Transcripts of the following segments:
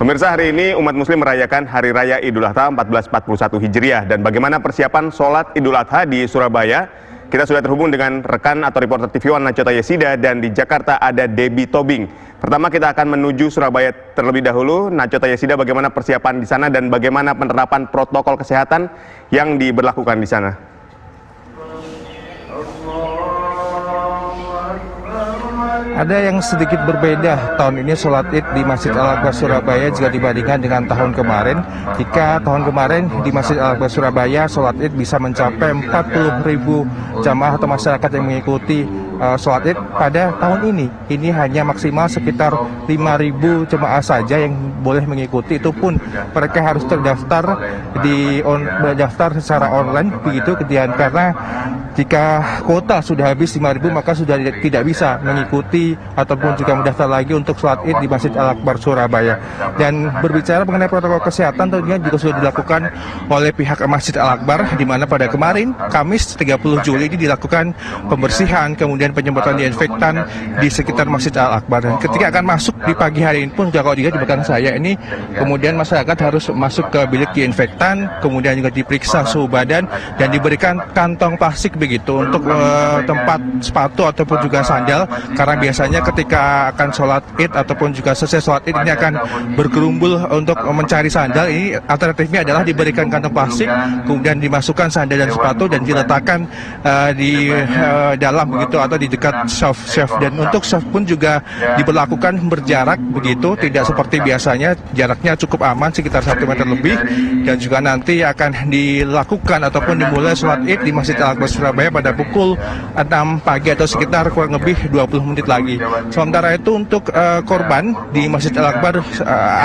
Pemirsa, hari ini umat muslim merayakan Hari Raya Idul Adha 1441 Hijriah. Dan bagaimana persiapan sholat Idul Adha di Surabaya? Kita sudah terhubung dengan rekan atau reporter TV One Nachota Yesida, dan di Jakarta ada Debbie Tobing. Pertama kita akan menuju Surabaya terlebih dahulu. Nachota Yesida, bagaimana persiapan di sana dan bagaimana penerapan protokol kesehatan yang diberlakukan di sana? Ada yang sedikit berbeda tahun ini sholat id di Masjid Al-Akbar Surabaya jika dibandingkan dengan tahun kemarin. Jika tahun kemarin di Masjid Al-Akbar Surabaya sholat id bisa mencapai 40.000 jamaah atau masyarakat yang mengikuti sholat id, pada tahun ini hanya maksimal sekitar 5.000 jemaah saja yang boleh mengikuti. Itu pun mereka harus terdaftar berdaftar secara online begitu, kemudian karena jika kuota sudah habis 5.000 maka sudah tidak bisa mengikuti ataupun juga mendaftar lagi untuk sholat id di Masjid Al-Akbar Surabaya. Dan berbicara mengenai protokol kesehatan, tentunya juga sudah dilakukan oleh pihak Masjid Al-Akbar, di mana pada kemarin Kamis 30 Juli ini dilakukan pembersihan kemudian penyemprotan disinfektan di sekitar Masjid Al-Akbar. Dan ketika akan masuk di pagi hari ini pun juga kalau dilihat di belakang saya ini, kemudian masyarakat harus masuk ke bilik disinfektan, kemudian juga diperiksa suhu badan dan diberikan kantong plastik begitu untuk tempat sepatu ataupun juga sandal, karena biasanya ketika akan sholat id ataupun juga selesai sholat id ini akan bergerumbul untuk mencari sandal. Ini alternatifnya adalah diberikan kantong plastik, kemudian dimasukkan sandal dan sepatu dan diletakkan di dalam begitu atau di dekat shelf. Dan untuk shelf pun juga diberlakukan berjarak begitu, tidak seperti biasanya, jaraknya cukup aman sekitar 1 meter lebih. Dan juga nanti akan dilakukan ataupun dimulai sholat id di Masjid Al-Akbar Surabaya pada pukul 6 pagi atau sekitar kurang lebih 20 menit lagi. Sementara itu untuk korban di Masjid Al-Akbar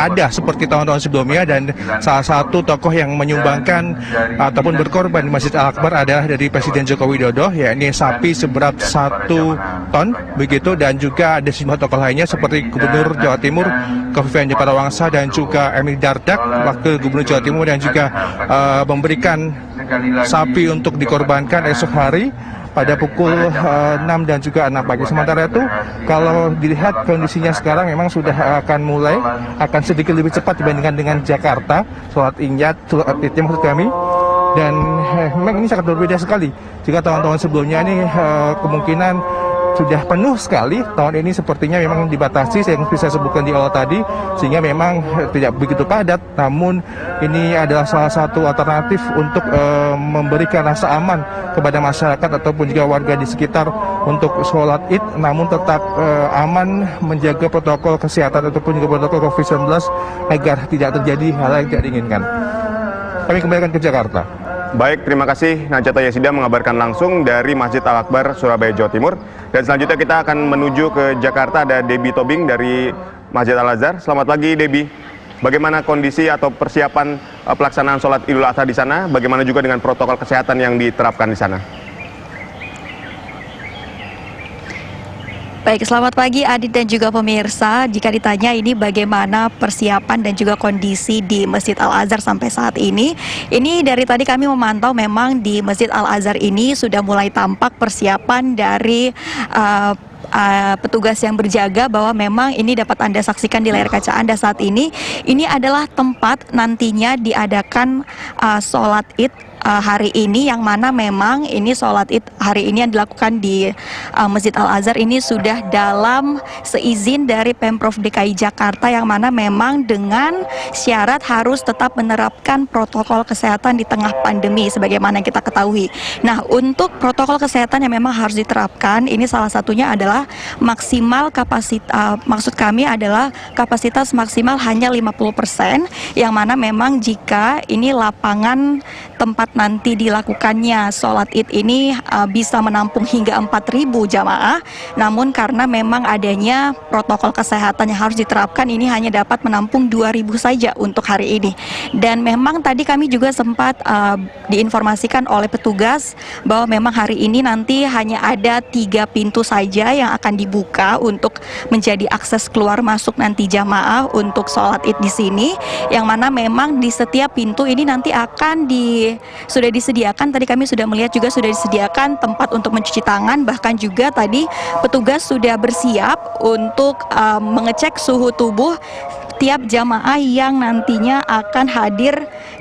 ada seperti tahun-tahun sebelumnya, dan salah satu tokoh yang menyumbangkan ataupun berkorban di Masjid Al-Akbar adalah dari Presiden Joko Widodo, yakni sapi seberat 1 ton begitu, dan juga ada sejumlah tokoh lainnya seperti Gubernur Jawa Timur Khofifah Indar Parawansa dan juga Emil Dardak, Wakil Gubernur Jawa Timur, dan juga memberikan sapi untuk dikorbankan esok hari pada pukul 6 dan juga 6 pagi. Sementara itu kalau dilihat kondisinya sekarang memang sudah akan sedikit lebih cepat dibandingkan dengan Jakarta sholat idnya maksud kami. Dan memang ini sangat berbeda sekali. Jika tahun-tahun sebelumnya ini kemungkinan sudah penuh sekali, tahun ini sepertinya memang dibatasi yang bisa saya sebutkan di awal tadi, sehingga memang tidak begitu padat. Namun ini adalah salah satu alternatif untuk memberikan rasa aman kepada masyarakat ataupun juga warga di sekitar untuk sholat id, namun tetap aman menjaga protokol kesehatan ataupun juga protokol COVID-19 agar tidak terjadi hal yang tidak diinginkan. Kami kembalikan ke Jakarta. Baik, terima kasih Nachota Yesida mengabarkan langsung dari Masjid Al-Akbar Surabaya, Jawa Timur. Dan selanjutnya kita akan menuju ke Jakarta, ada Debbie Tobing dari Masjid Al-Azhar. Selamat pagi Debbie. Bagaimana kondisi atau persiapan pelaksanaan sholat Idul Adha di sana? Bagaimana juga dengan protokol kesehatan yang diterapkan di sana? Baik, selamat pagi Adit dan juga pemirsa. Jika ditanya ini bagaimana persiapan dan juga kondisi di Masjid Al-Azhar sampai saat ini dari tadi kami memantau memang di Masjid Al-Azhar ini sudah mulai tampak persiapan dari petugas yang berjaga, bahwa memang ini dapat Anda saksikan di layar kaca Anda saat ini. Ini adalah tempat nantinya diadakan sholat id hari ini, yang mana memang ini sholat id hari ini yang dilakukan di Masjid Al-Azhar ini sudah dalam seizin dari Pemprov DKI Jakarta, yang mana memang dengan syarat harus tetap menerapkan protokol kesehatan di tengah pandemi sebagaimana yang kita ketahui. Nah, untuk protokol kesehatan yang memang harus diterapkan ini salah satunya adalah maksimal kapasitas, maksud kami adalah kapasitas maksimal hanya 50%, yang mana memang jika ini lapangan tempat nanti dilakukannya sholat id ini bisa menampung hingga 4.000 jamaah, namun karena memang adanya protokol kesehatan yang harus diterapkan, ini hanya dapat menampung 2.000 saja untuk hari ini. Dan memang tadi kami juga sempat diinformasikan oleh petugas bahwa memang hari ini nanti hanya ada 3 pintu saja yang akan dibuka untuk menjadi akses keluar masuk nanti jamaah untuk sholat id di sini, yang mana memang di setiap pintu ini nanti akan sudah disediakan, tadi kami sudah melihat juga sudah disediakan tempat untuk mencuci tangan, bahkan juga tadi petugas sudah bersiap untuk mengecek suhu tubuh setiap jamaah yang nantinya akan hadir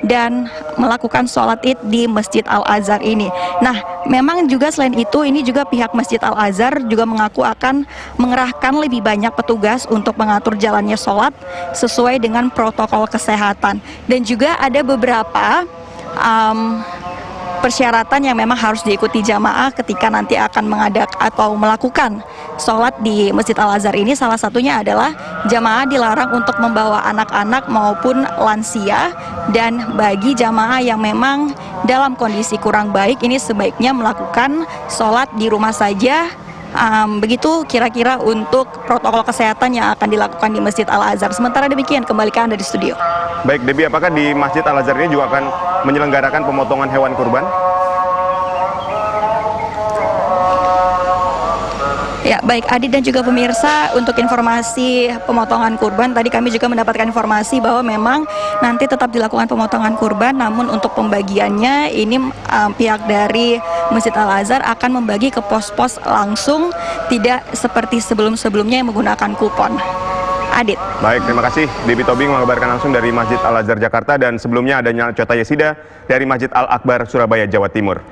dan melakukan sholat id di Masjid Al-Azhar ini. Nah, memang juga selain itu, ini juga pihak Masjid Al-Azhar juga mengaku akan mengerahkan lebih banyak petugas untuk mengatur jalannya sholat sesuai dengan protokol kesehatan. Dan juga ada beberapa persyaratan yang memang harus diikuti jamaah ketika nanti akan melakukan sholat di Masjid Al-Azhar ini. Salah satunya adalah jamaah dilarang untuk membawa anak-anak maupun lansia, dan bagi jamaah yang memang dalam kondisi kurang baik ini sebaiknya melakukan sholat di rumah saja. Begitu kira-kira untuk protokol kesehatan yang akan dilakukan di Masjid Al-Azhar. Sementara demikian, kembali ke Anda di studio. Baik, Debbie, apakah di Masjid Al-Azhar ini juga akan menyelenggarakan pemotongan hewan kurban? Ya, baik Adit dan juga pemirsa, untuk informasi pemotongan kurban, tadi kami juga mendapatkan informasi bahwa memang nanti tetap dilakukan pemotongan kurban, namun untuk pembagiannya ini pihak dari Masjid Al-Azhar akan membagi ke pos-pos langsung, tidak seperti sebelum-sebelumnya yang menggunakan kupon. Adit. Baik, terima kasih Debbie Tobing mengabarkan langsung dari Masjid Al-Azhar Jakarta, dan sebelumnya adanya Cota Yesida dari Masjid Al-Akbar Surabaya, Jawa Timur.